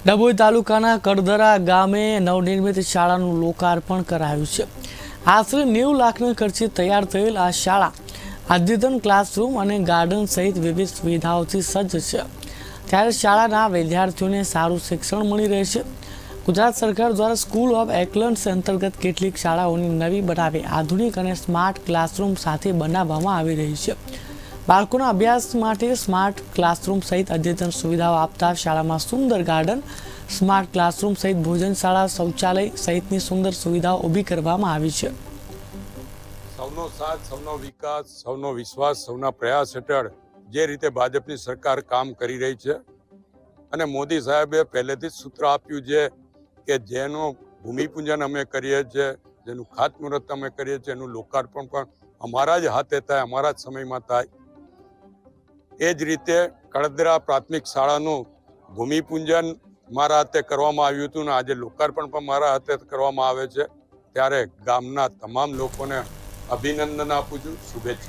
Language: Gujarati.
ડભોઈ તાલુકાના કડધરા ગામે નવનિર્મિત શાળાનું લોકાર્પણ કરાયું છે। આશરે 90 લાખના ખર્ચે તૈયાર થયેલ આ શાળા અદ્યતન ક્લાસરૂમ અને ગાર્ડન સહિત વિવિધ સુવિધાઓથી સજ્જ છે। ત્યારે શાળાના વિદ્યાર્થીઓને સારું શિક્ષણ મળી રહેશે। ગુજરાત સરકાર દ્વારા સ્કૂલ ઓફ એક્સલન્સ અંતર્ગત કેટલીક શાળાઓની નવી બનાવી આધુનિક અને સ્માર્ટ ક્લાસરૂમ સાથે બનાવવામાં આવી રહી છે। બાળકોના અભ્યાસ માટે સ્માર્ટ ક્લાસરૂમ સહિત અદ્યતન સુવિધાઓ આપતા શાળામાં સુંદર ગાર્ડન, સ્માર્ટ ક્લાસરૂમ સહિત ભોજનશાળા, શૌચાલય સહિતની સુંદર સુવિધાઓ ઊભી કરવામાં આવી છે। સૌનો સાથ, સૌનો વિકાસ, સૌનો વિશ્વાસ, સૌના પ્રયાસ હેઠળ જે રીતે ભાજપની સરકાર કામ કરી રહી છે અને મોદી સાહેબે પહેલેથી જ સૂત્ર આપ્યું છે કે જેનું ભૂમિપૂજન અમે કરીએ છીએ, જેનું ખાતમુહૂર્ત અમે કરીએ છીએ, એનું લોકાર્પણ પણ અમારા જ હાથે થાય, અમારા જ સમયમાં થાય। એ જ રીતે કડધરા પ્રાથમિક શાળાનું ભૂમિપૂજન મારા હાથે કરવામાં આવ્યું હતું અને આજે લોકાર્પણ પણ મારા હાથે કરવામાં આવે છે। ત્યારે ગામના તમામ લોકોને અભિનંદન આપું છું, શુભેચ્છા।